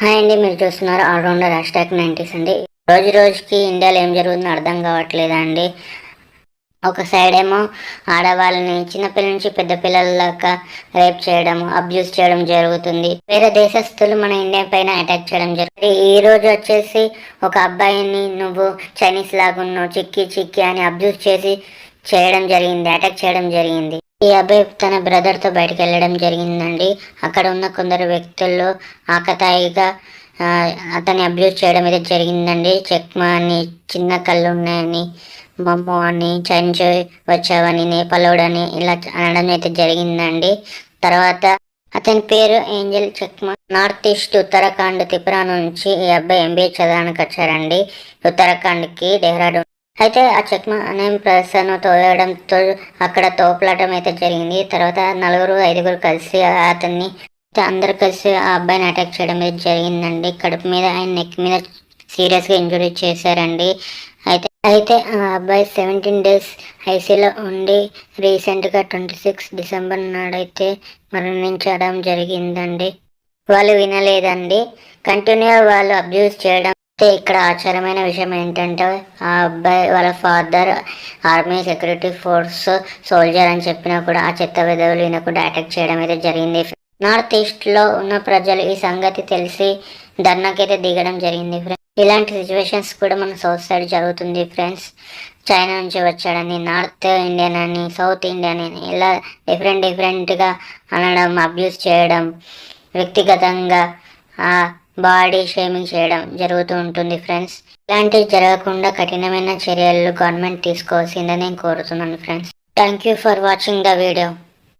Hi అండి, మీరు చూస్తున్నారు ఆల్రౌండర్ #90s అండి. రోజు రోజుకి ఇండియాలో ఏం జరుగుతుందో అర్థం కావట్లేదండి. ఒక సైడ్ ఏమో ఆడవాళ్ళని చిన్నపిల్లల నుంచి పెద్ద పిల్లల దాకా రేప్ చేయడం, అబ్యూస్ చేయడం జరుగుతుంది. వేరే దేశస్తులు మన ఇండియా పైన అటాక్ చేయడం జరుగుతుంది. ఈ రోజు వచ్చేసి ఒక అబ్బాయిని నువ్వు చైనీస్ లాగున్నావు, చిక్కి చిక్కి అని అబ్యూస్ చేయడం జరిగింది, అటాక్ చేయడం జరిగింది. ఈ అబ్బాయి తన బ్రదర్తో బయటకు వెళ్ళడం జరిగిందండి. అక్కడ ఉన్న కొందరు వ్యక్తుల్లో ఆకతాయిగా అతన్ని అబ్యూస్ చేయడం అయితే జరిగిందండి. చెక్మా అని, చిన్న కళ్ళు ఉన్నాయని, మమ్మో అని, చైన్స్ వచ్చావని, నేపాలోడని ఇలా అనడం అయితే జరిగిందండి. తర్వాత అతని పేరు Angel Chakma. North east Uttarakhand Tripura నుంచి ఈ అబ్బాయి MBA చదవడానికి వచ్చారండి ఉత్తరాఖండ్కి, డెహ్రాడూన్. అయితే ఆ చెక్మా అనే పర్సన్ తోయడంతో అక్కడ తోపులాటం అయితే జరిగింది. తర్వాత 4-5 కలిసి అందరు కలిసి ఆ అబ్బాయిని అటాక్ చేయడం అయితే జరిగిందండి. కడుపు మీద, ఆయన నెక్ మీద సీరియస్గా ఇంజురీ చేశారండి. అయితే ఆ అబ్బాయి 17 days ఐసీలో ఉండి రీసెంట్గా 26 డిసెంబర్ నాడైతే మరణించడం జరిగిందండి. వాళ్ళు వినలేదండి, కంటిన్యూగా వాళ్ళు అబ్యూస్ చేయడం. ఇక్కడ ఆశ్చర్యమైన విషయం ఏంటంటే ఆ అబ్బాయి వాళ్ళ father army security force soldier అని చెప్పినా కూడా ఆ చెత్త విధవులు వినకుండా అటాక్ చేయడం అయితే జరిగింది. నార్త్ ఈస్ట్లో ఉన్న ప్రజలు ఈ సంగతి తెలిసి ధర్నాకైతే దిగడం జరిగింది ఫ్రెండ్స్. ఇలాంటి సిచ్యువేషన్స్ కూడా మన సౌత్ సైడ్ జరుగుతుంది ఫ్రెండ్స్. చైనా నుంచి వచ్చాడని, నార్త్ ఇండియన్ అని, సౌత్ ఇండియన్ అని ఇలా డిఫరెంట్గా అనడం, అబ్యూస్ చేయడం, వ్యక్తిగతంగా బాడీ షేమింగ్ చేయడం జరుగుతూ ఉంటుంది ఫ్రెండ్స్. ఇలాంటివి జరగకుండా కఠినమైన చర్యలు గవర్నమెంట్ తీసుకోవాల్సిందని నేను కోరుతున్నాను friends. Thank you for watching the video.